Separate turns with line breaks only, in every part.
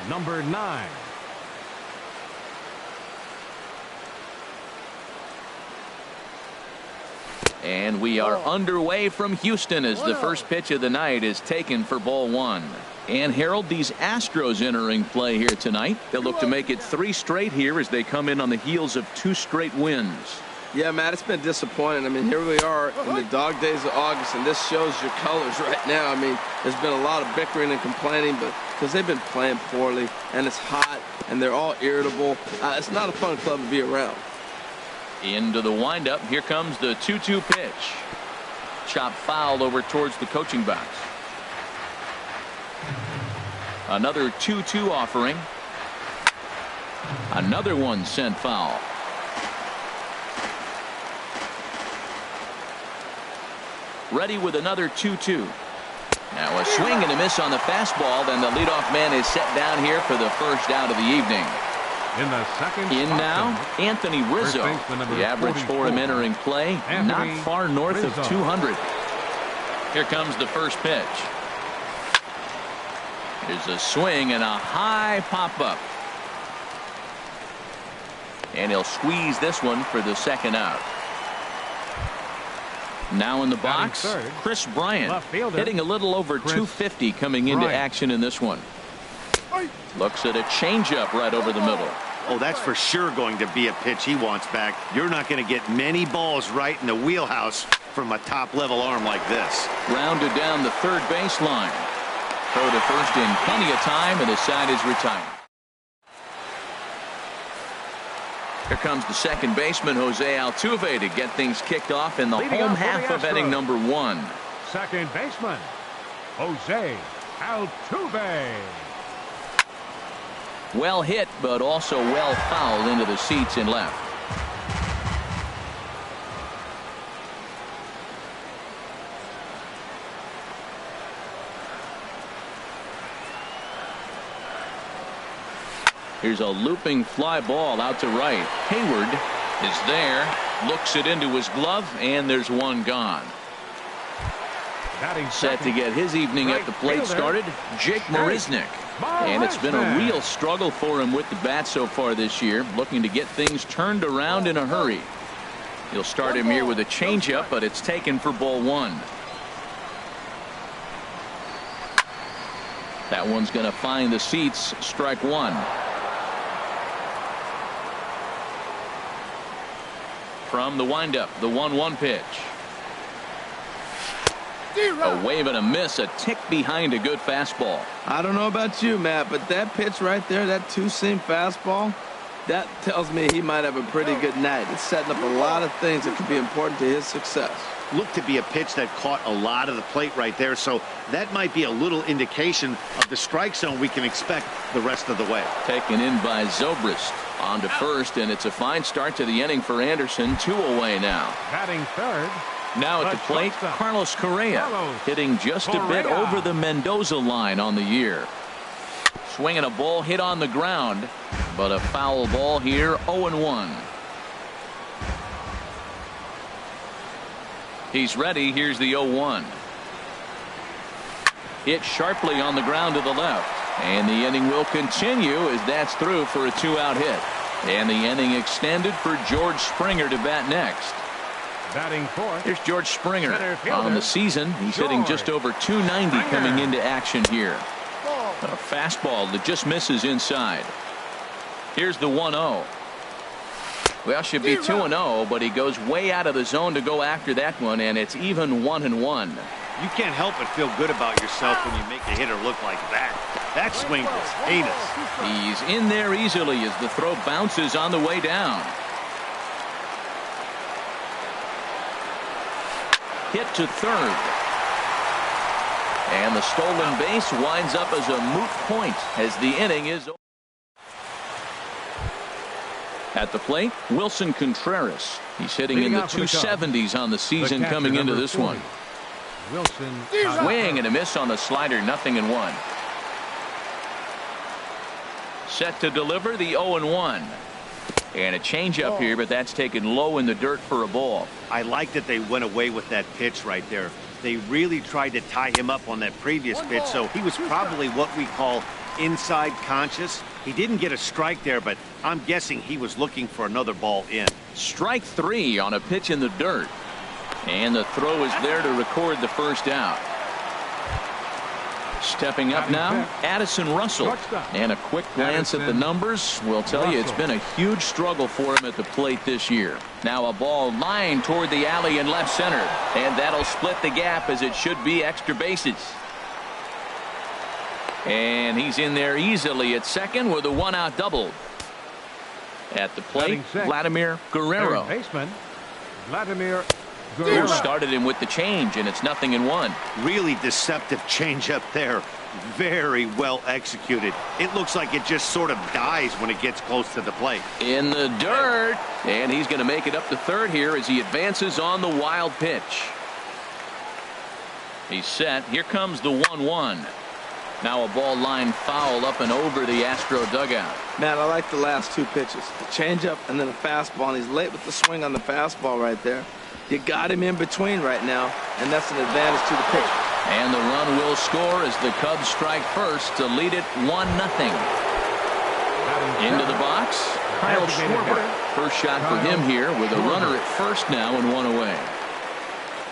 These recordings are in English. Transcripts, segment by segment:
number 9.
And we are underway from Houston as the first pitch of the night is taken for ball 1. And Harold, these Astros entering play here tonight. They'll look to make it 3 straight here as they come in on the heels of 2 straight wins.
Yeah, Matt, it's been disappointing. I mean, here we are in the dog days of August, and this shows your colors right now. I mean, there's been a lot of bickering and complaining, but because they've been playing poorly, and it's hot, and they're all irritable. It's not a fun club to be around.
Into the windup. Here comes the 2-2 pitch. Chop foul over towards the coaching box. Another 2-2 offering. Another one sent foul. Ready with another 2-2. Now a swing and a miss on the fastball. Then the leadoff man is set down here for the first out of the evening.
In the second
in now, Anthony Rizzo. The average for him entering play, not far north of 200. Here comes the first pitch. There's a swing and a high pop-up. And he'll squeeze this one for the second out. Now in the box, Chris Bryant, hitting a little over 250 coming into action in this one. Looks at a changeup right over the middle.
Oh, that's for sure going to be a pitch he wants back. You're not going to get many balls right in the wheelhouse from a top-level arm like this.
Rounded down the third baseline. Throw to first in plenty of time, and the side is retired. Here comes the second baseman, Jose Altuve, to get things kicked off in the home half of inning number 1.
Second baseman, Jose Altuve.
Well hit, but also well fouled into the seats in left. Here's a looping fly ball out to right. Hayward is there, looks it into his glove, and there's one gone. Set to get his evening at the plate started, Jake Marisnick. And it's been a real struggle for him with the bat so far this year, looking to get things turned around in a hurry. He'll start him here with a changeup, but it's taken for ball 1. That one's going to find the seats, strike 1. From the windup, the 1-1 pitch. A wave and a miss, a tick behind a good fastball.
I don't know about you, Matt, but that pitch right there, that two-seam fastball, that tells me he might have a pretty good night. It's setting up a lot of things that could be important to his success.
Looked to be a pitch that caught a lot of the plate right there, so that might be a little indication of the strike zone we can expect the rest of the way.
Taken in by Zobrist. On to first, and it's a fine start to the inning for Anderson. 2 away now.
Batting third.
Now at the plate, Carlos Correa, hitting just a bit over the Mendoza line on the year. Swinging a ball hit on the ground, but a foul ball here, 0-1. He's ready. Here's the 0-1. Hit sharply on the ground to the left. And the inning will continue as that's through for a 2-out hit. And the inning extended for George Springer to bat next.
Batting fourth.
Here's George Springer. On the season, he's hitting just over 290 coming into action here. A fastball that just misses inside. Here's the 1-0. Well, should be 2-0, but he goes way out of the zone to go after that one, and it's even 1-1.
You can't help but feel good about yourself when you make a hitter look like that. That swing was heinous.
He's in there easily as the throw bounces on the way down. Hit to third. And the stolen base winds up as a moot point as the inning is over. At the plate, Wilson Contreras. He's hitting in the 270s on the season coming into this one.
Wilson.
Swing and a miss on the slider, 0-1. Set to deliver the 0-1. And a changeup here, but that's taken low in the dirt for a ball.
I like that they went away with that pitch right there. They really tried to tie him up on that previous pitch, so he was probably what we call inside conscious. He didn't get a strike there, but I'm guessing he was looking for another ball in.
Strike 3 on a pitch in the dirt. And the throw is there to record the first out. Stepping up now, Addison Russell. And a quick glance at the numbers will tell you it's been a huge struggle for him at the plate this year. Now a ball lined toward the alley in left center. And that'll split the gap as it should be extra bases. And he's in there easily at second with a one-out double. At the plate, Vladimir Guerrero.
Baseman, Vladimir
Who
Guerrero.
started him with the change, and it's 0-1.
Really deceptive changeup there. Very well executed. It looks like it just sort of dies when it gets close to the plate.
In the dirt, and he's going to make it up to third here as he advances on the wild pitch. He's set. Here comes the 1-1. Now a ball line foul up and over the Astro dugout.
Man, I like the last two pitches. The changeup and then a fastball, and he's late with the swing on the fastball right there. You got him in between right now, and that's an advantage to the pitcher.
And the run will score as the Cubs strike first to lead it 1-0. Into the box, Kyle Schwarber. First shot for him here with a runner at first now and one away.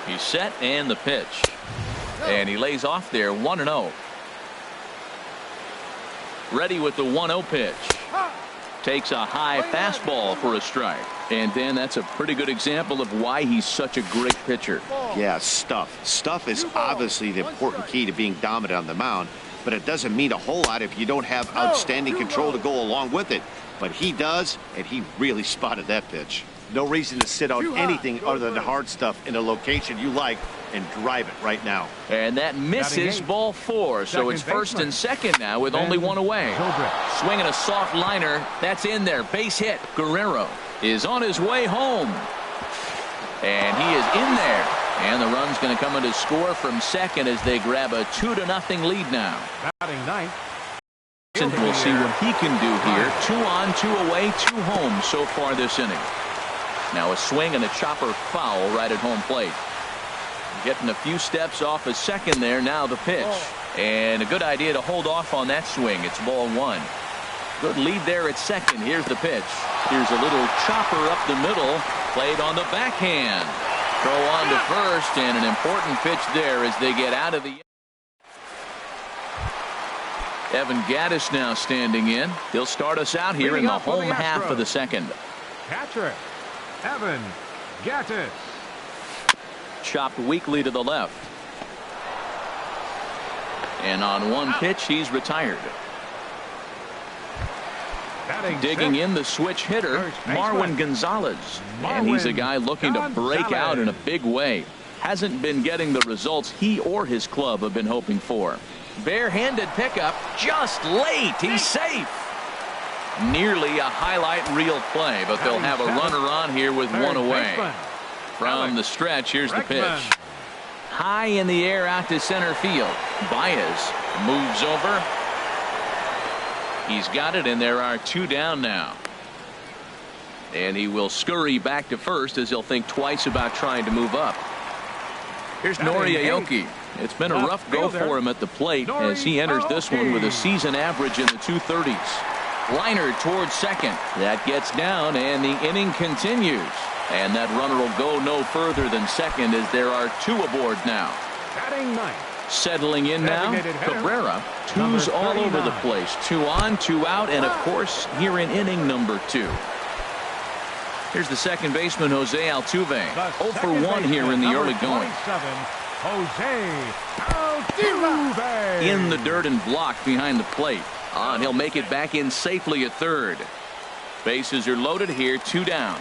He's set and the pitch. And he lays off there 1-0. Ready with the 1-0 pitch. Takes a high fastball for a strike. And Dan, that's a pretty good example of why he's such a great pitcher.
Yeah, stuff. Stuff is obviously the important key to being dominant on the mound, but it doesn't mean a whole lot if you don't have outstanding control to go along with it. But he does, and he really spotted that pitch. No reason to sit on anything other than the hard stuff in a location you like and drive it right now.
And that misses ball 4, so it's first and second now with only one away. Swinging a soft liner, that's in there, base hit. Guerrero is on his way home, and he is in there, and the run's going to come in to score from second as they grab a 2-0 lead now.
Batting ninth.
And we'll see what he can do here. 2 on, 2 away, 2 home so far this inning. Now a swing and a chopper foul right at home plate. Getting a few steps off a second there. Now the pitch. And a good idea to hold off on that swing. It's ball 1. Good lead there at second. Here's the pitch. Here's a little chopper up the middle. Played on the backhand. Throw on to first, and an important pitch there as they get out of the. Evan Gattis now standing in. He'll start us out here in the home half of the second.
Catcher, Evan Gattis.
Chopped weakly to the left. And on one pitch, he's retired. Digging in the switch hitter, Marwin Gonzalez. And he's a guy looking to break out in a big way. Hasn't been getting the results he or his club have been hoping for. Barehanded pickup, just late. He's safe. Nearly a highlight reel play, but they'll have a runner on here with one away. From the stretch, here's the pitch. High in the air out to center field. Baez moves over. He's got it, and there are 2 down now. And he will scurry back to first as he'll think twice about trying to move up. Here's Nori Aoki. It's been a rough go for him at the plate as he enters this one with a season average in the 230s. Liner towards second. That gets down, and the inning continues. And that runner will go no further than second as there are 2 aboard now.
Batting ninth.
Settling in now, Cabrera. 2s all over the place. 2 on, 2 out, and of course here in inning number 2. Here's the second baseman, Jose Altuve. 0 for 1 here in the early going.
Jose Altuve.
In the dirt and blocked behind the plate. And he'll make it back in safely at third. Bases are loaded here, 2 down.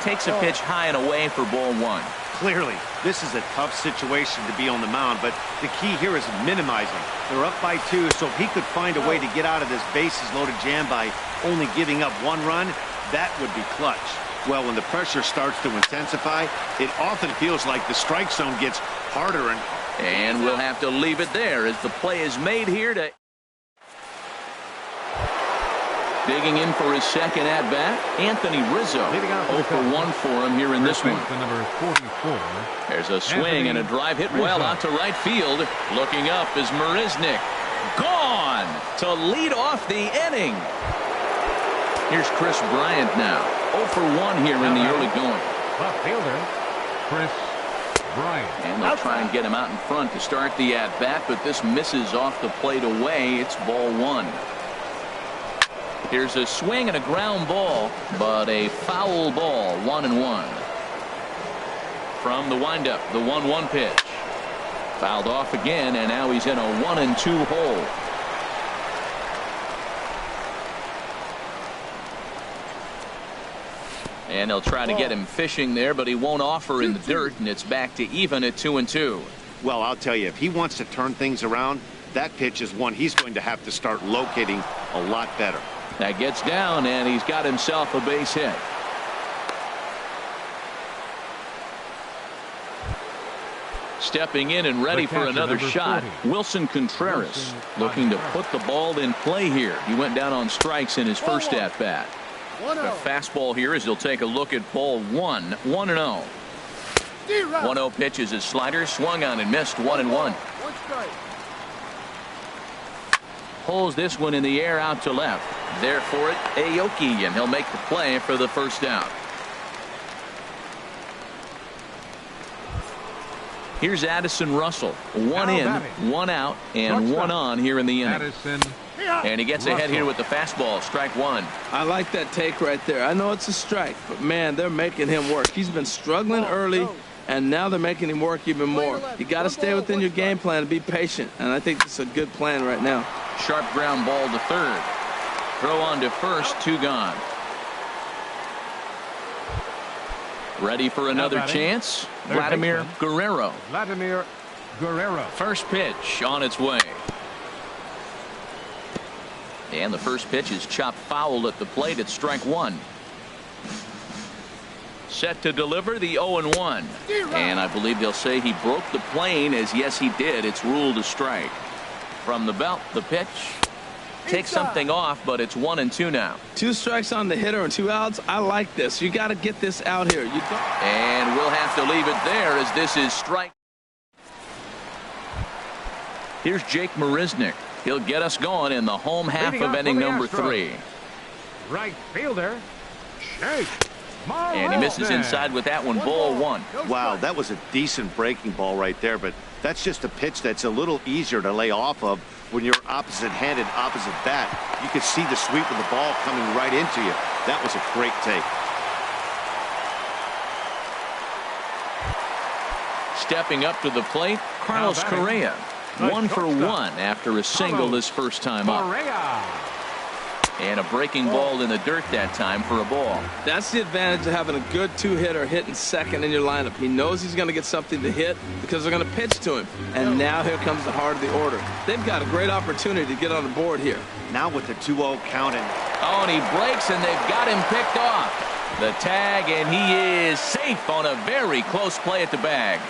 Takes a pitch high and away for ball 1.
Clearly, this is a tough situation to be on the mound, but the key here is minimizing. They're up by 2, so if he could find a way to get out of this bases-loaded jam by only giving up 1 run, that would be clutch. Well, when the pressure starts to intensify, it often feels like the strike zone gets harder
and we'll have to leave it there as the play is made here to. Digging in for his second at-bat, Anthony Rizzo. 0 for 1 for him here in this one.
Number 44.
There's a swing and a drive hit well out to right field. Looking up is Marisnick. Gone to lead off the inning. Here's Chris Bryant now. 0 for 1 here in the early going.
Left fielder, Chris Bryant.
And they'll try and get him out in front to start the at-bat, but this misses off the plate away. It's ball 1. Here's a swing and a ground ball, but a foul ball, 1-1. From the windup, the 1-1 pitch. Fouled off again, and now he's in a 1-2 hole. And they'll try to get him fishing there, but he won't offer in the dirt, and it's back to even at 2-2.
Well, I'll tell you, if he wants to turn things around, that pitch is one he's going to have to start locating a lot better.
That gets down, and he's got himself a base hit. Stepping in and ready for another shot, Wilson Contreras, looking to put the ball in play here. He went down on strikes in his first at-bat. A fastball here as he'll take a look at ball 1, 1-0. 1-0 pitch is his slider, swung on and missed, 1-1. Pulls this one in the air out to left. There for it, Aoki, and he'll make the play for the first out. Here's Addison Russell. 1 in, 1 out, and 1 on here in the inning.
Addison
And he gets ahead here with the fastball, strike 1.
I like that take right there. I know it's a strike, but man, they're making him work. He's been struggling early, and now they're making him work even more. You got to stay within your game plan and be patient, and I think this is a good plan right now.
Sharp ground ball to third. Throw on to first, 2 gone. Ready for another chance? Vladimir Guerrero.
Vladimir Guerrero.
First pitch on its way. And the first pitch is chopped foul at the plate at strike 1. Set to deliver the 0-1. And I believe they'll say he broke the plane, as yes he did. It's ruled a strike. From the belt, the pitch takes something off, but it's 1-2 now.
2 strikes on the hitter and 2 outs. I like this. You got to get this out here.
And we'll have to leave it there as this is strike. Here's Jake Marisnick. He'll get us going in the home half of inning number 3.
Right fielder, Jake.
And he misses inside with that one, ball 1.
Wow, that was a decent breaking ball right there, but that's just a pitch that's a little easier to lay off of when you're opposite-handed, opposite bat. You could see the sweep of the ball coming right into you. That was a great take.
Stepping up to the plate, Carlos Correa. 1 for 1 after a single his first time up. And a breaking ball in the dirt that time for a ball.
That's the advantage of having a good 2-hitter hitting second in your lineup. He knows he's going to get something to hit because they're going to pitch to him. And now here comes the heart of the order. They've got a great opportunity to get on the board here.
Now with the 2-0 counting.
Oh, and he breaks, and they've got him picked off. The tag, and he is safe on a very close play at the bag.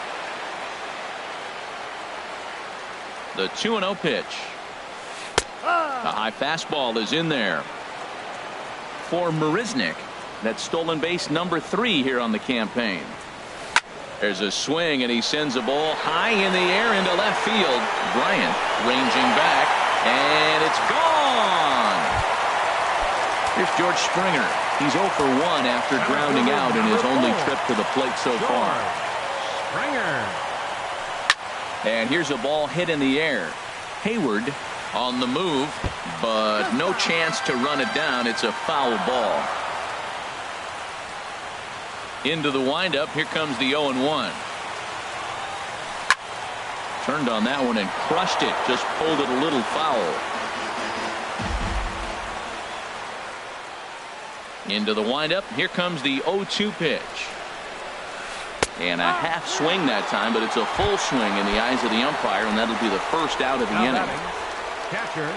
The 2-0 pitch. A high fastball is in there for Marisnick. That's stolen base number 3 here on the campaign. There's a swing, and he sends a ball high in the air into left field. Bryant ranging back, and it's gone. Here's George Springer. He's 0 for 1 after grounding out in his only trip to the plate so far.
Springer.
And here's a ball hit in the air. Hayward on the move, but no chance to run it down. It's a foul ball. Into the windup. Here comes the 0-1. Turned on that one and crushed it. Just pulled it a little foul. Into the windup. Here comes the 0-2 pitch. And a half swing that time, but it's a full swing in the eyes of the umpire, and that'll be the first out of the inning.
Catcher,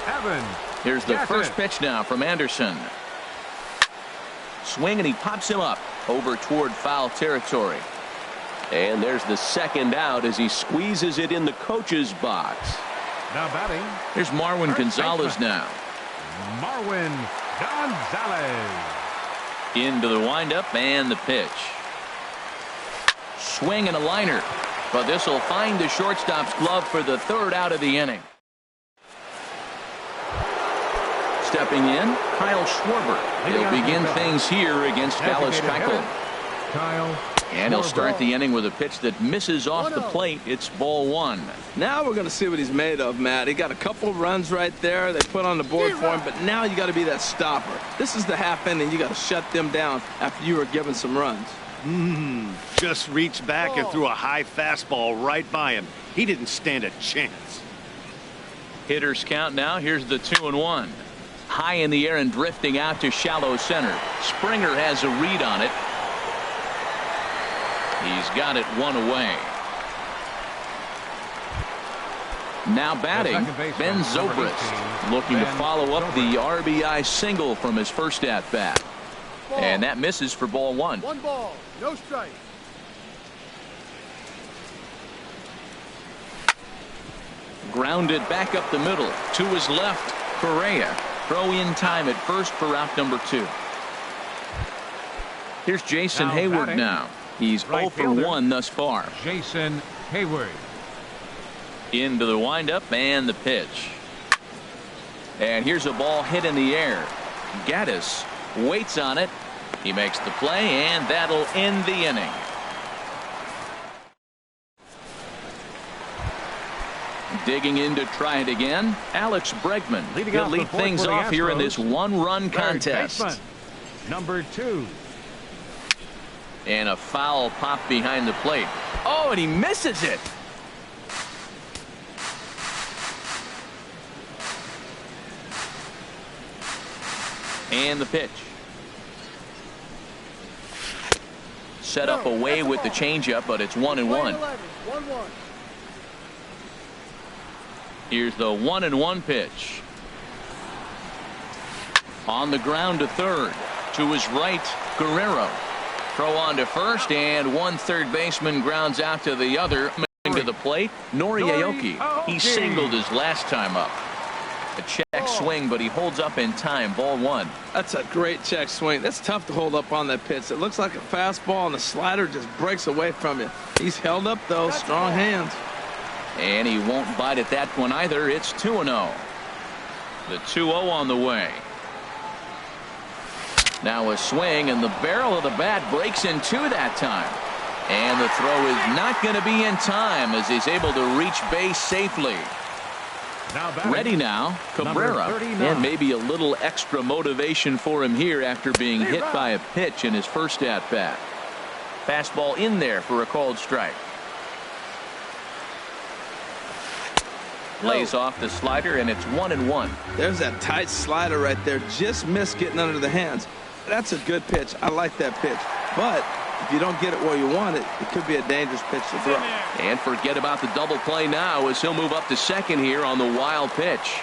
Evan.
Here's the first pitch now from Anderson. Swing, and he pops him up over toward foul territory. And there's the second out as he squeezes it in the coach's box.
Now batting.
Here's Marwin Gonzalez now.
Marwin Gonzalez.
Into the windup and the pitch. Swing and a liner. But this will find the shortstop's glove for the third out of the inning. Stepping in, Kyle Schwarber. He'll begin things here against Dallas Keuchel.
Kyle.
And he'll start the inning with a pitch that misses off the plate. It's ball one.
Now we're going to see what he's made of, Matt. He got a couple runs right there they put on the board for him, but now you got to be that stopper. This is the half inning. You got to shut them down after you were given some runs.
Just reached back and threw a high fastball right by him. He didn't stand a chance.
Hitters count now. Here's the 2-1. High in the air and drifting out to shallow center. Springer has a read on it. He's got it one away. Now batting, Ben Zobrist, looking to follow up the RBI single from his first at bat. And that misses for ball one.
1 ball, no strike.
Grounded back up the middle. To his left, Correa. Throw in time at first for out number 2. Here's Jason
Now
Hayward
batting.
now. He's 0 for 1 thus far.
Jason Hayward.
Into the windup and the pitch. And here's a ball hit in the air. Gaddis waits on it. He makes the play, and that'll end the inning. Digging in to try it again, Alex Bregman. He'll lead things off here in this one-run contest.
Baseman, number 2.
And a foul pop behind the plate. Oh, and he misses it. And the pitch. Set up away with the changeup, but it's 1-1.
1-1.
Here's the 1-1 pitch. On the ground to third. To his right, Guerrero. Throw on to first, and one third baseman grounds out to the other. To the plate, Nori Aoki. He singled his last time up. A check swing, but he holds up in time. Ball one.
That's a great check swing. That's tough to hold up on that pitch. It looks like a fastball, and the slider just breaks away from you. He's held up, though. Strong hands.
And he won't bite at that one either. It's 2-0. The 2-0 on the way. Now a swing, and the barrel of the bat breaks in two that time. And the throw is not going to be in time as he's able to reach base safely. Ready now, Cabrera. And maybe a little extra motivation for him here after being hit by a pitch in his first at-bat. Fastball in there for a called strike. Lays off the slider, and it's 1-1.
There's that tight slider right there. Just missed getting under the hands. That's a good pitch. I like that pitch. But if you don't get it where you want it, it could be a dangerous pitch to throw.
And forget about the double play now as he'll move up to second here on the wild pitch.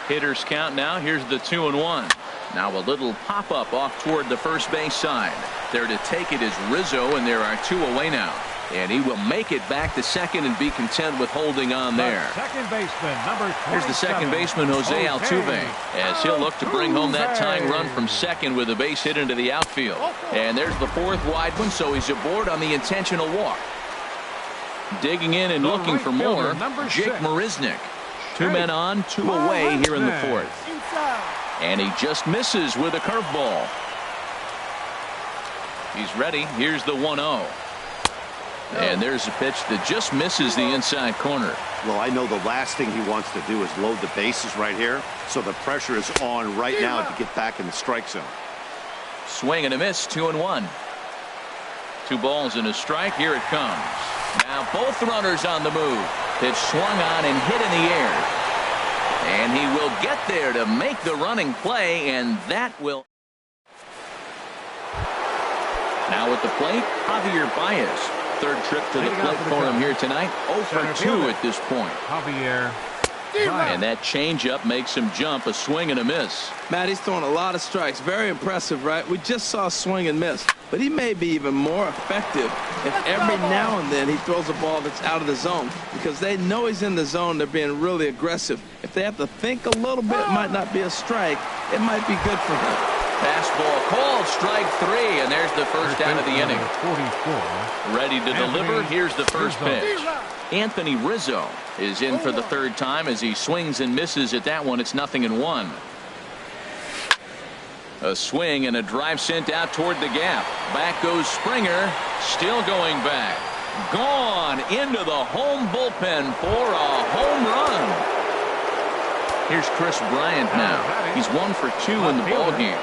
Hitters count now. Here's the 2-1. Now a little pop-up off toward the first base side. There to take it is Rizzo, and there are two away now. And he will make it back to second and be content with holding on there.
Second baseman, number 27.
Here's the second baseman, Jose Altuve, as he'll look to bring home that tying run from second with a base hit into the outfield. And there's the fourth wide one, so he's aboard on the intentional walk. Digging in and looking for more, Jake Marisnick. Two men on, two away here in the fourth. And he just misses with a curveball. He's ready. Here's the 1-0. And there's a pitch that just misses the inside corner.
Well, I know the last thing he wants to do is load the bases right here, so the pressure is on right now to get back in the strike zone.
Swing and a miss, 2-1. 2 balls and a strike. Here it comes. Now both runners on the move. Pitch swung on and hit in the air. And he will get there to make the running play, and that will. Now at the plate, Javier Baez. Third trip to the plate for him here tonight. 0 for 2 at this point.
Javier.
And that changeup makes him jump. A swing and a miss.
Matt, he's throwing a lot of strikes. Very impressive, right? We just saw a swing and miss. but he may be even more effective if every now and then he throws a ball that's out of the zone, because they know he's in the zone. They're being really aggressive. If they have to think a little bit, it might not be a strike. It might be good for him.
Fastball called, strike 3, and there's the first out of the inning.
44.
Ready to deliver. Here's the first pitch. Anthony Rizzo is in for the third time as he swings and misses at that one. It's 0-1. A swing and a drive sent out toward the gap. Back goes Springer, still going back. Gone into the home bullpen for a home run. Here's Chris Bryant now. He's 1 for 2 in the ballgame.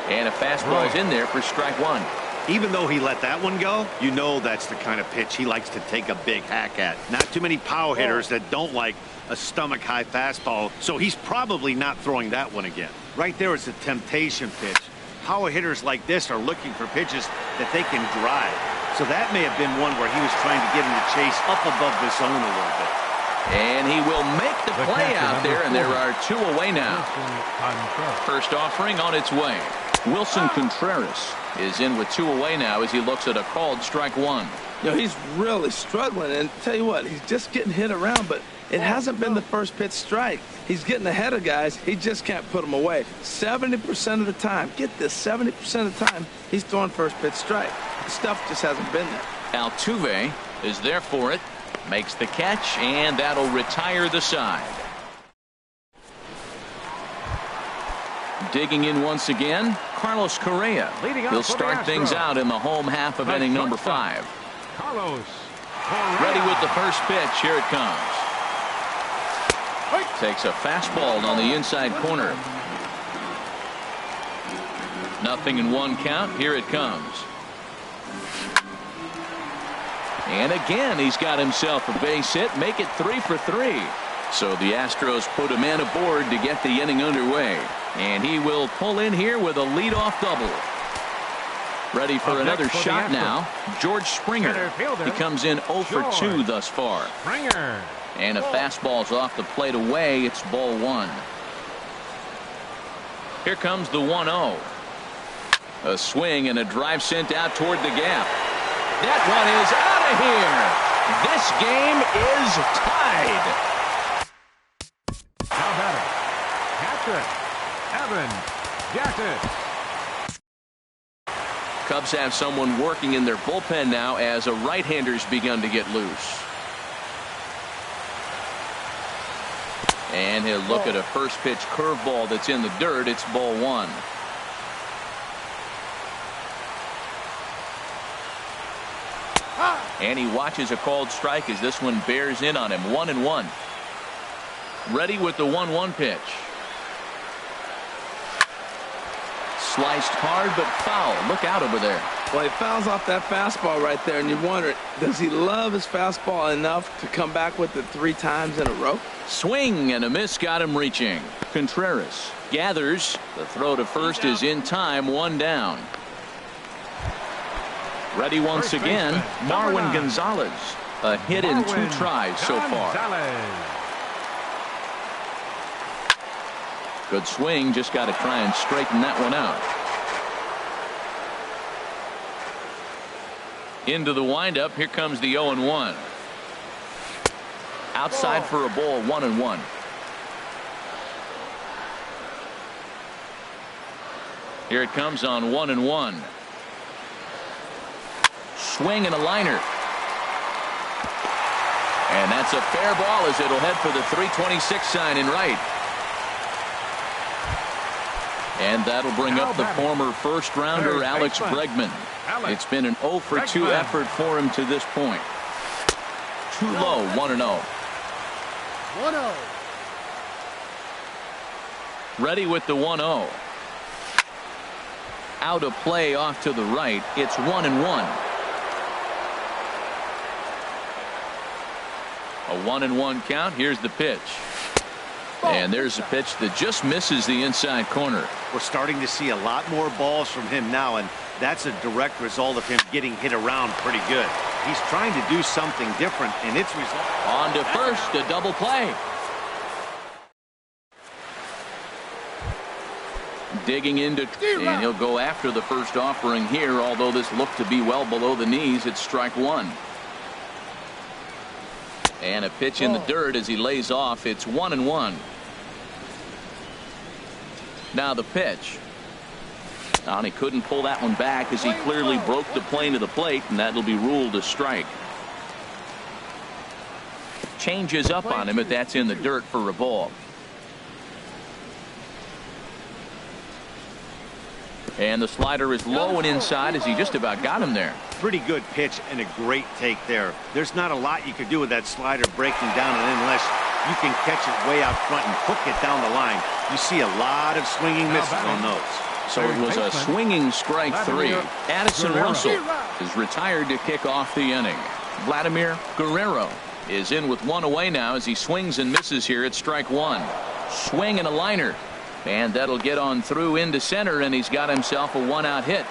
And a fastball is in there for strike 1.
Even though he let that one go, you know that's the kind of pitch he likes to take a big hack at. Not too many power hitters that don't like a stomach-high fastball, so he's probably not throwing that one again. Right there is a temptation pitch. Power hitters like this are looking for pitches that they can drive. So that may have been one where he was trying to get him to chase up above the zone a little bit.
And he will make the play out there, and there are 2 away now. First offering on its way. Wilson Contreras is in with 2 away now as he looks at a called strike 1.
You know, he's really struggling, and tell you what, he's just getting hit around, but it hasn't been the first pitch strike. He's getting ahead of guys. He just can't put them away. 70% of the time, get this, 70% of the time, he's throwing first pitch strike. The stuff just hasn't been there.
Altuve is there for it, makes the catch, and that'll retire the side. Digging in once again, Carlos Correa. He'll start things out in the home half of inning number 5.
Carlos.
Ready with the first pitch. Here it comes. Takes a fastball on the inside corner. 0-1 count. Here it comes. And again, he's got himself a base hit. Make it 3 for 3. So the Astros put a man aboard to get the inning underway. And he will pull in here with a leadoff double. Ready for another shot now. George Springer. He comes in 0 for 2 thus far.
Springer.
And a fastball's off the plate away. It's ball 1. Here comes the 1-0. A swing and a drive sent out toward the gap. That one is out of here. This game is tied.
How about it? Patrick. Evan. Gassett.
Cubs have someone working in their bullpen now as a right-hander's begun to get loose. And he'll look at a first pitch curveball that's in the dirt. It's ball 1. And he watches a called strike as this one bears in on him. 1-1. Ready with the 1-1 pitch. Sliced hard but foul. Look out over there.
Well, he fouls off that fastball right there, and you wonder, does he love his fastball enough to come back with it 3 times in a row?
Swing and a miss got him reaching. Contreras gathers. The throw to first is in time. 1 down. Ready once again, Marwin Gonzalez. A hit in 2 tries so far. Good swing, just got to try and straighten that one out. Into the windup, here comes the 0-1. Outside for a ball, 1-1. Here it comes on 1-1. Swing and a liner. And that's a fair ball as it'll head for the 326 sign in right. And that'll bring up the former first-rounder Alex Bregman. It's been an 0 for 2 effort for him to this point. Too low, 1-0.
1-0.
Ready with the 1-0. Out of play off to the right. It's 1-1. A 1-1 count. Here's the pitch. And there's a pitch that just misses the inside corner.
We're starting to see a lot more balls from him now, and that's a direct result of him getting hit around pretty good. He's trying to do something different, and it's resulting.
On to first, a double play. Digging into, and he'll go after the first offering here, although this looked to be well below the knees. It's strike one. And a pitch in the dirt as he lays off. It's 1-1. Now the pitch. And he couldn't pull that one back as he clearly broke the plane of the plate, and that'll be ruled a strike. Changes up on him, but that's in the dirt for a ball. And the slider is low and inside as he just about got him there.
Pretty good pitch and a great take there. There's not a lot you could do with that slider breaking down, and unless you can catch it way out front and hook it down the line, you see a lot of swinging misses on those.
So it was a swinging strike three. Addison Russell is retired to kick off the inning. Vladimir Guerrero is in with one away now as he swings and misses here at strike one. Swing and a liner. And that'll get on through into center, and he's got himself a one-out hit.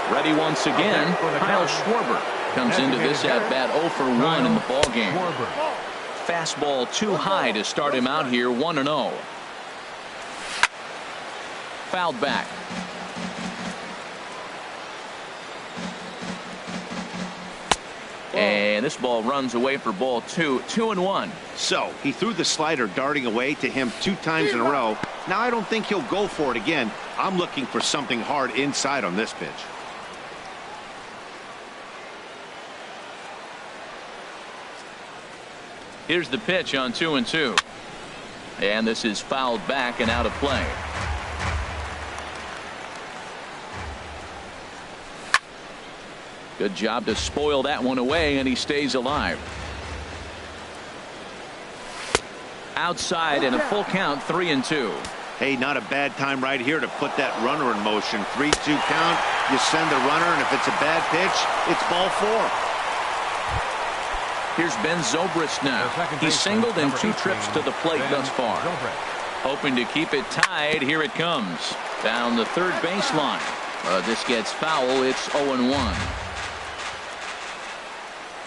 Ready once again, Kyle Schwarber comes into this at-bat 0 for 1 in the ballgame. Fastball too high to start him out here, 1-0. Fouled back. And this ball runs away for ball 2-1.
So he threw the slider darting away to him 2 times in a row. Now I don't think he'll go for it again. I'm looking for something hard inside on this pitch.
Here's the pitch on 2-2. And this is fouled back and out of play. Good job to spoil that one away, and he stays alive. Outside and a full count, 3-2.
Hey, not a bad time right here to put that runner in motion. 3-2 count. You send the runner, and if it's a bad pitch, it's ball 4.
Here's Ben Zobrist now. He's singled in 2 trips to the plate thus far. Hoping to keep it tied. Here it comes. Down the third baseline. This gets foul. It's 0-1.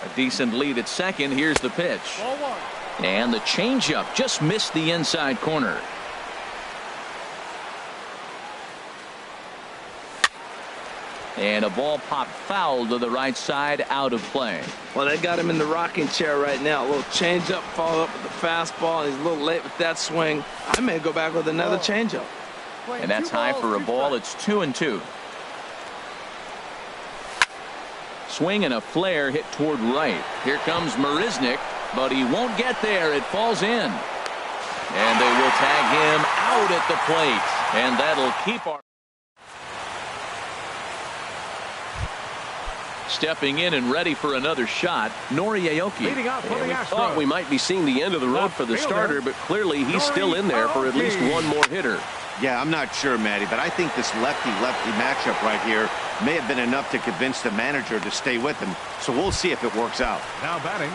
A decent lead at second. Here's the pitch. And the changeup just missed the inside corner. And a ball popped foul to the right side, out of play.
Well, they got him in the rocking chair right now. A little changeup, followed up with the fastball. He's a little late with that swing. I may go back with another changeup.
And that's high for a ball. It's 2-2. Swing and a flare hit toward right. Here comes Marisnick, but he won't get there. It falls in. And they will tag him out at the plate. And that'll keep our... Stepping in and ready for another shot, Nori Aoki.
And
we thought we might be seeing the end of the road for the starter, but clearly he's still in there for at least one more hitter.
Yeah, I'm not sure, Matty, but I think this lefty-lefty matchup right here may have been enough to convince the manager to stay with him. So we'll see if it works out.
Now batting.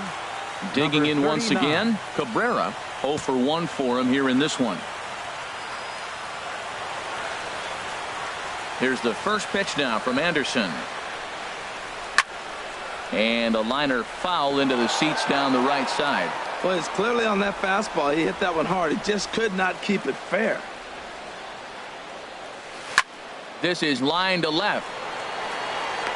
Digging in once again, Cabrera. 0 for 1 for him here in this one. Here's the first pitch now from Anderson. And a liner foul into the seats down the right side.
Well, it's clearly on that fastball. He hit that one hard. He just could not keep it fair.
This is line to left,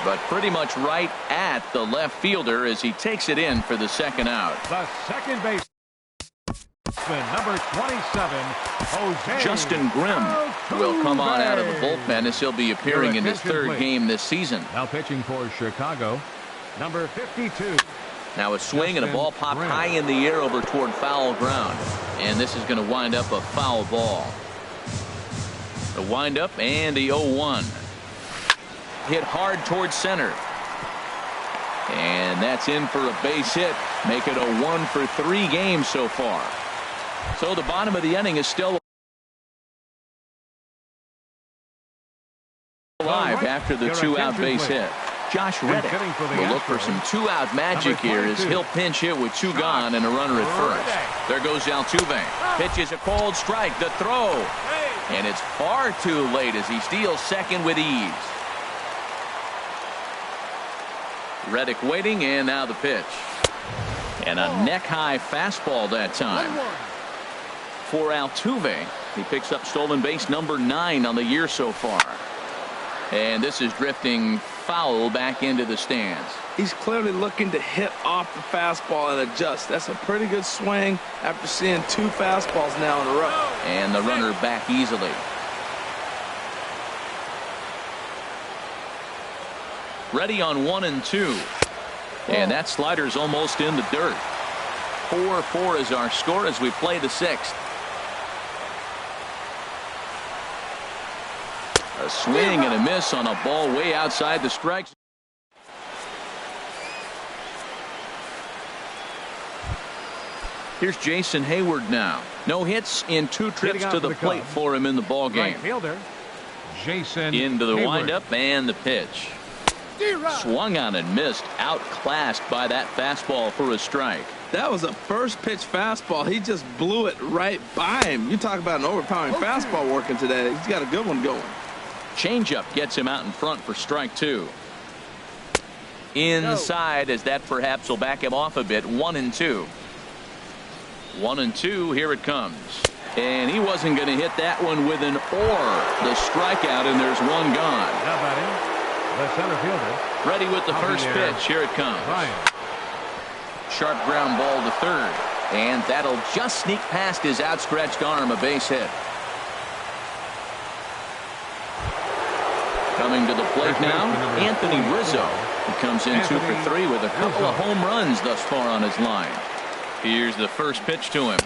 but pretty much right at the left fielder as he takes it in for the second out.
The second baseman, number 27, Jose.
Justin Grimm will come on out of the bullpen as he'll be appearing in his third game this season.
Now pitching for Chicago, number 52.
Now a swing and a ball popped high in the air over toward foul ground, and this is going to wind up a foul ball. The windup and the 0-1. Hit hard towards center. And that's in for a base hit. Make it a 1 for 3 games so far. So the bottom of the inning is still alive after the 2-out base hit. Josh Reddick will look for some 2-out magic here as he'll pinch hit with 2 gone and a runner at first. There goes Altuve. Pitches a cold strike. The throw. And it's far too late as he steals second with ease. Reddick waiting, and now the pitch. And a neck-high fastball that time. For Altuve, He picks up stolen base number 9 on the year so far. And this is drifting foul back into the stands.
He's clearly looking to hit off the fastball and adjust. That's a pretty good swing after seeing 2 fastballs now in a row.
And the runner back easily. Ready on 1 and 2. And that slider's almost in the dirt. 4-4 is our score as we play the 6th. A swing and a miss on a ball way outside the strike. Here's Jason Hayward now. No hits in 2 trips to the plate for him in the ball game.
Right fielder, Jason
Into the
Hayward.
windup and the pitch. Swung on and missed. Outclassed by that fastball for a strike.
That was a first pitch fastball. He just blew it right by him. You talk about an overpowering fastball working today. He's got a good one going.
Changeup gets him out in front for strike 2. Inside as that perhaps will back him off a bit. 1 and 2. 1 and 2. Here it comes. And he wasn't going to hit that one with an or. The strikeout, and there's one gone.
Now batting, the center fielder.
Ready with the
Up in
first
the air.
pitch. Here it comes.
Ryan.
Sharp ground ball to third. And that'll just sneak past his outstretched arm. A base hit. Coming to the plate now, Anthony Rizzo. He comes in 2 for 3 with a couple of home runs thus far on his line. Here's the first pitch to him.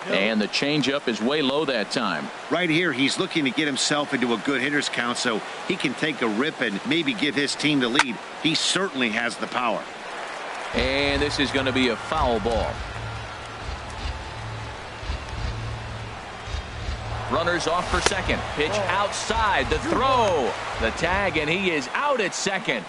And the changeup is way low that time.
Right here, he's looking to get himself into a good hitter's count so he can take a rip and maybe give his team the lead. He certainly has the power.
And this is going to be a foul ball. Runners off for second. Pitch outside. The throw. The tag, and he is out at second.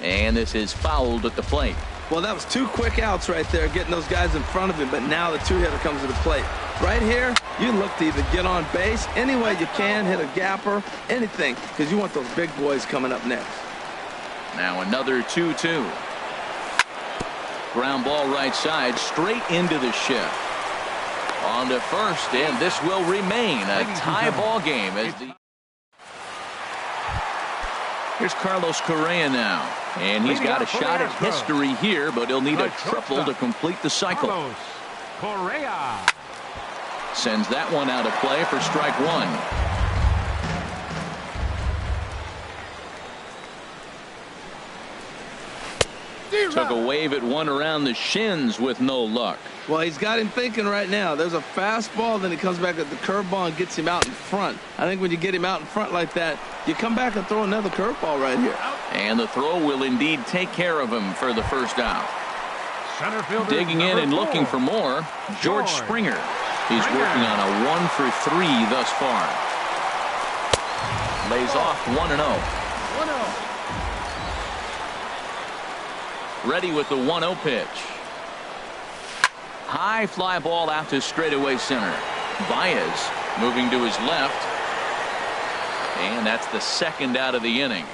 And this is fouled at the plate.
Well, that was 2 quick outs right there, getting those guys in front of him, but now the 2-hitter comes to the plate. Right here, you look to either get on base any way you can, hit a gapper, anything, because you want those big boys coming up next.
Now another 2-2. Ground ball right side, straight into the shift. On to first, and this will remain a tie ball game. Here's Carlos Correa now. And he's got a shot at history here, but he'll need a triple to complete the cycle.
Carlos Correa.
Sends that one out of play for strike 1. Took a wave at one around the shins with no luck.
Well, he's got him thinking right now. There's a fastball, then he comes back at the curveball and gets him out in front. I think when you get him out in front like that, you come back and throw another curveball right here.
And the throw will indeed take care of him for the first out.
Center fielder
Digging in and looking for more, George Springer. He's working on a 1 for 3 thus far. Lays off 1-0.
1-0.
Ready with the 1-0 pitch. High fly ball out to straightaway center. Baez moving to his left. And that's the second out of the inning.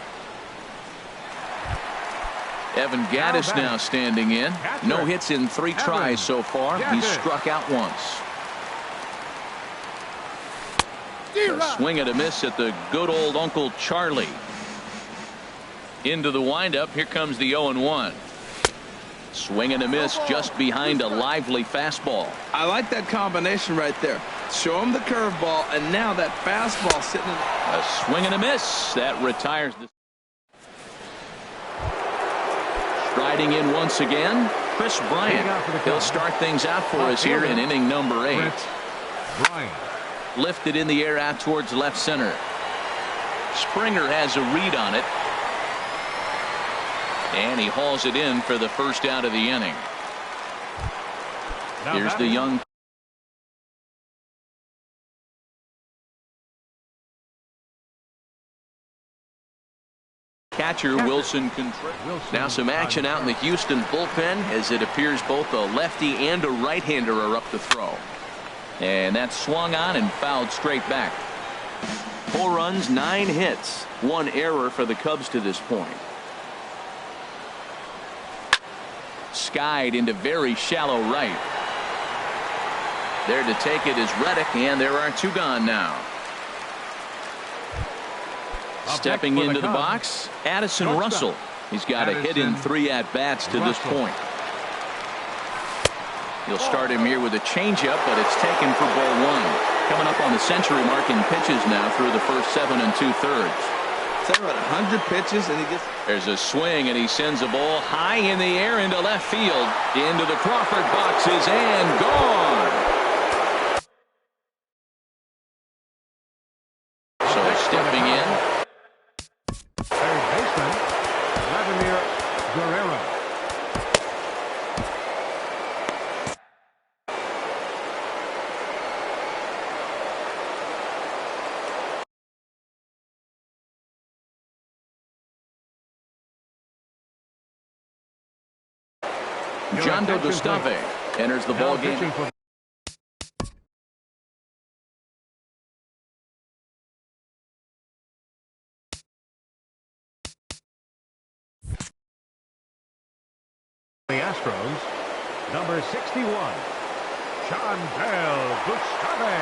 Evan Gattis now standing in. No hits in 3 tries so far. He's struck out once. A swing and a miss at the good old Uncle Charlie. Into the windup. Here comes the 0-1. Swing and a miss just behind a lively fastball.
I like that combination right there. Show him the curveball, and now that fastball sitting in.
A swing and a miss. That retires the. Striding in once again, Chris Bryant. He'll start things out for us here in inning number 8.
Bryant.
Lifted in the air out towards left center. Springer has a read on it. And he hauls it in for the first out of the inning. Here's the young catcher, Wilson Contreras. Now some action out in the Houston bullpen as it appears both a lefty and a right-hander are up to throw. And that swung on and fouled straight back. 4 runs, 9 hits, 1 error for the Cubs to this point. Skied into very shallow right. There to take it is Reddick, and there are 2 gone now. Stepping into the box, Addison Russell. He's got a hit in 3 at-bats to this point. He'll start him here with a changeup, but it's taken for ball 1. Coming up on the century mark in pitches now through the first 7 2/3.
Tell you what, 100 pitches and he gets.
There's a swing and he sends a ball high in the air into left field. Into the Crawford boxes and gone. So stepping in.
Third baseman, Vladimir Guerrero.
Jondo Gustave enters the ball game.
The Astros, number 61, Jondo Gustave.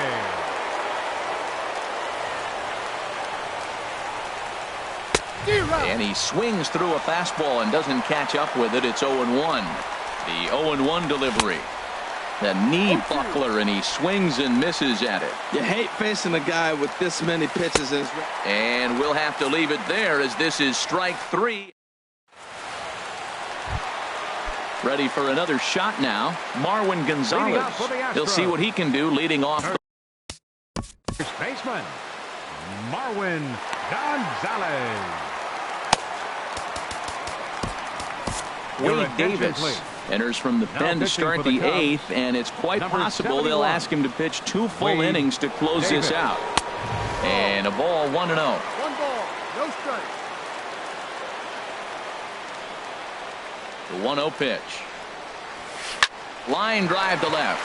And he swings through a fastball and doesn't catch up with it. It's 0-1. The 0-1 delivery. The knee buckler, and he swings and misses at it.
You hate facing a guy with this many pitches.
And we'll have to leave it there as this is strike 3. Ready for another shot now. Marwin Gonzalez. He'll see what he can do leading off.
First baseman, Marwin Gonzalez.
Wade Davis enters from the pen to start the 8th, and it's quite possible they'll ask him to pitch 2 full innings to close this out. And a ball, 1-0.
1 ball, no strikes.
The 1-0 pitch. Line drive to left.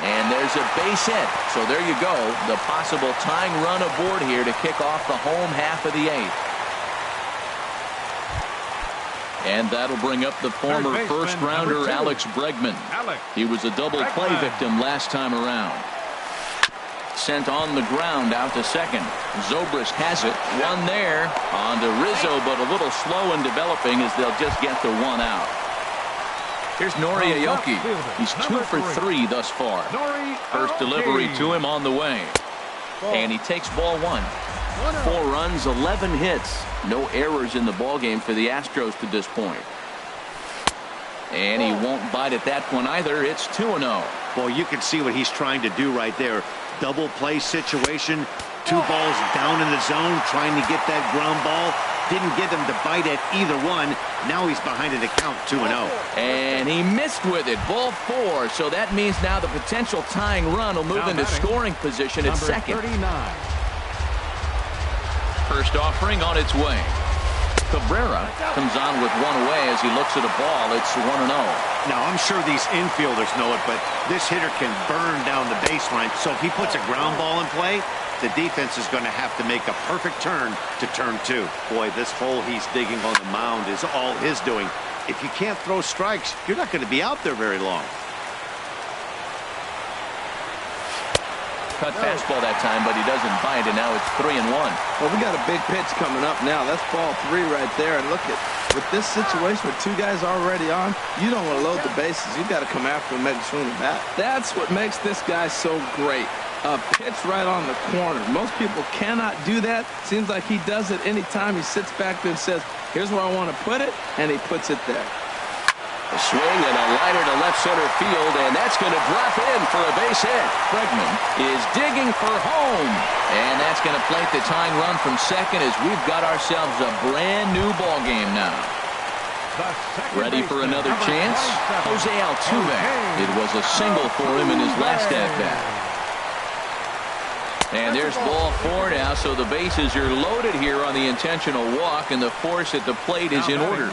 And there's a base hit. So there you go. The possible tying run aboard here to kick off the home half of the 8th. And that'll bring up the former first-rounder Alex Bregman. He was a double play victim last time around. Sent on the ground out to second. Zobrist has it. 1 there. On to Rizzo, but a little slow in developing as they'll just get to 1 out. Here's Nori Aoki. He's 2 for 3 thus far. First delivery to him on the way. And he takes ball 1. 4 runs, 11 hits. No errors in the ballgame for the Astros to this point. And he won't bite at that one either. It's 2-0.
Well, you can see what he's trying to do right there. Double play situation. 2 balls down in the zone, trying to get that ground ball. Didn't get him to bite at either one. Now he's behind in the count, 2-0.
And he missed with it. Ball 4. So that means now the potential tying run will move into scoring position at second.
39.
First offering on its way. Cabrera comes on with 1 away as he looks at a ball. It's 1-0.
Now, I'm sure these infielders know it, but this hitter can burn down the baseline. So if he puts a ground ball in play, the defense is going to have to make a perfect turn to turn 2. Boy, this hole he's digging on the mound is all his doing. If you can't throw strikes, you're not going to be out there very long.
Cut fastball that time, but he doesn't bite, and now it's 3-1.
Well, we got a big pitch coming up now. That's ball 3 right there. And look at, with this situation with 2 guys already on, you don't want to load the bases. You got to come after him, make swing the bat. That's what makes this guy so great. A pitch right on the corner. Most people cannot do that. Seems like he does it anytime he sits back there and says, here's where I want to put it, and he puts it there.
A swing and a liner to left center field, and that's going to drop in for a base hit. Bregman is digging for home, and that's going to plate the tying run from second as we've got ourselves a brand new ball game now. Ready for another chance? Jose Altuve. It was a single for him in his last at-bat. And there's ball 4 now, so the bases are loaded here on the intentional walk, and the force at the plate is in order.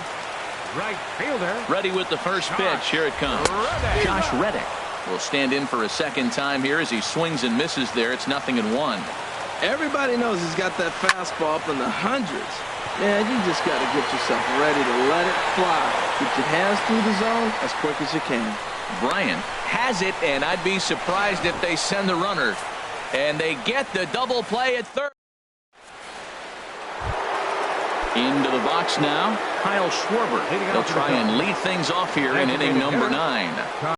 Right fielder.
Ready with the first pitch. Here it comes. Josh Reddick will stand in for a second time here as he swings and misses there. It's 0-1.
Everybody knows he's got that fastball up in the hundreds. Man, you just got to get yourself ready to let it fly. Get your hands through the zone as quick as you can.
Bryant has it, and I'd be surprised if they send the runner. And they get the double play at third. Into the box now, Kyle Schwarber. They'll try and lead things off here in inning number 9.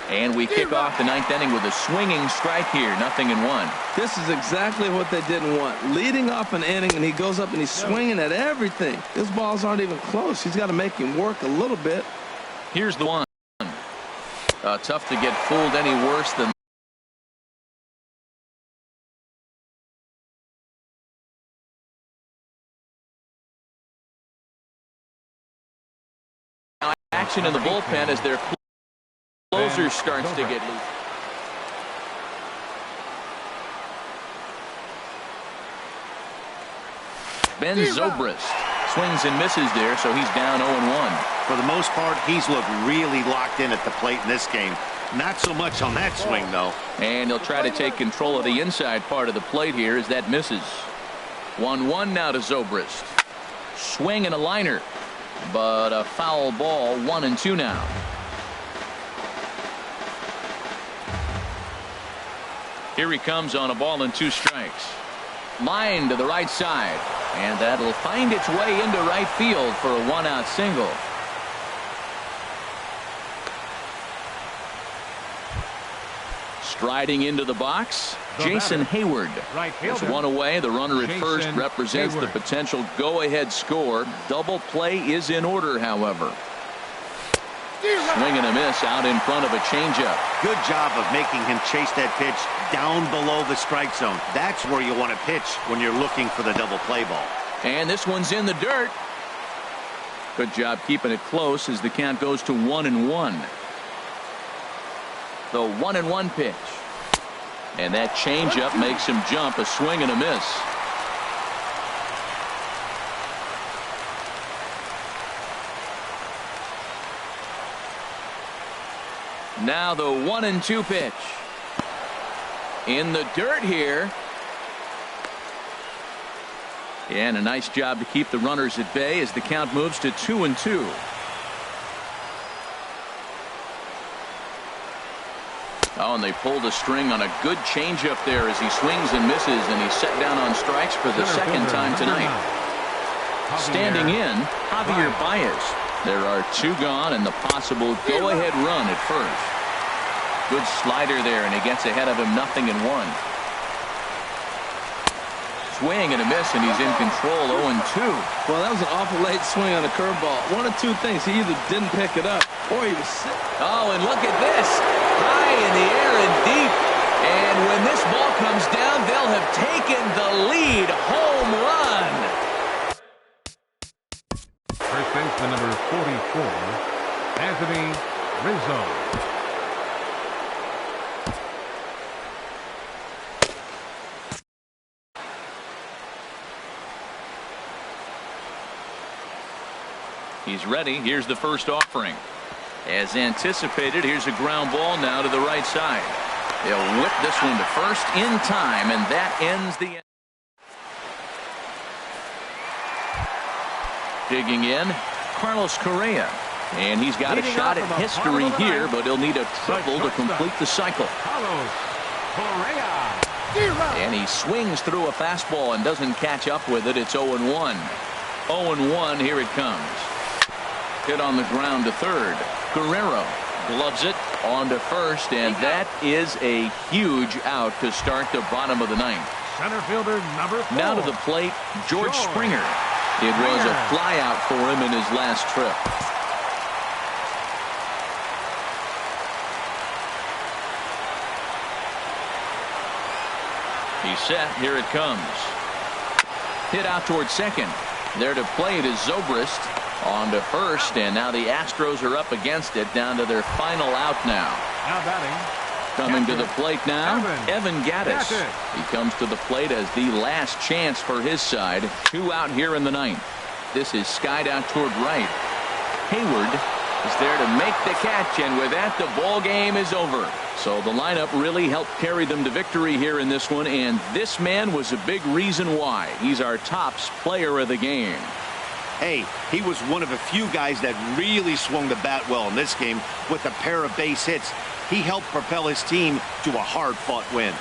And we kick off the 9th inning with a swinging strike here, 0-1.
This is exactly what they didn't want. Leading off an inning, and he goes up and he's swinging at everything. His balls aren't even close. He's got to make him work a little bit.
Here's the one. Tough to get fooled any worse than action in the bullpen as their closer starts to get loose. Ben Zobrist swings and misses there, so he's down 0-1.
For the most part, he's looked really locked in at the plate in this game. Not so much on that swing, though.
And he'll try to take control of the inside part of the plate here as that misses. 1-1 now to Zobrist. Swing and a liner, but a foul ball. 1-2 now. Here he comes on a ball and 2 strikes. Line to the right side, and that'll find its way into right field for a 1-out single. Striding into the box, Jason Hayward. There's one away. The runner at first represents the potential go-ahead score. Double play is in order, however. Swing and a miss out in front of a changeup.
Good job of making him chase that pitch down below the strike zone. That's where you want to pitch when you're looking for the double play ball.
And this one's in the dirt. Good job keeping it close as the count goes to 1-1. The 1-1 pitch. And that changeup makes him jump. A swing and a miss. Now the 1-2 pitch. In the dirt here. And a nice job to keep the runners at bay as the count moves to 2-2. Oh, and they pulled a string on a good changeup there as he swings and misses, and he's set down on strikes for the second time tonight. Standing in, Javier Baez. There are 2 gone and the possible go-ahead run at first. Good slider there, and he gets ahead of him 0-1. Swing and a miss, and he's in control 0-2.
Well, that was an awful late swing on a curveball. One of 2 things. He either didn't pick it up or he was sick.
Oh, and look at this. High in the air and deep. And when this ball comes down, they'll have taken the lead. Home run.
First baseman number 44, Anthony Rizzo.
He's ready. Here's the first offering. As anticipated, here's a ground ball now to the right side. They'll whip this one to first in time, and that ends the inning. Digging in, Carlos Correa. And he's got a shot at history here, but he'll need a triple to complete the cycle.
Carlos Correa.
And he swings through a fastball and doesn't catch up with it. It's 0-1. 0-1, here it comes. Hit on the ground to third. Guerrero gloves it on to first, and that is a huge out to start the bottom of the 9th.
Center fielder number 4.
Now to the plate, George Springer. It was a flyout for him in his last trip. He's set. Here it comes. Hit out towards second. There to play it is Zobrist. On to first, and now the Astros are up against it, down to their final out now.
Now batting.
Coming to the plate now, Evan Gattis. He comes to the plate as the last chance for his side. 2 out here in the 9th. This is skied out toward right. Hayward He's there to make the catch, and with that, the ball game is over. So the lineup really helped carry them to victory here in this one, and this man was a big reason why. He's our tops player of the game.
Hey, he was one of a few guys that really swung the bat well in this game with a pair of base hits. He helped propel his team to a hard-fought win.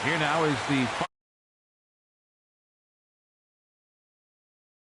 Here now is the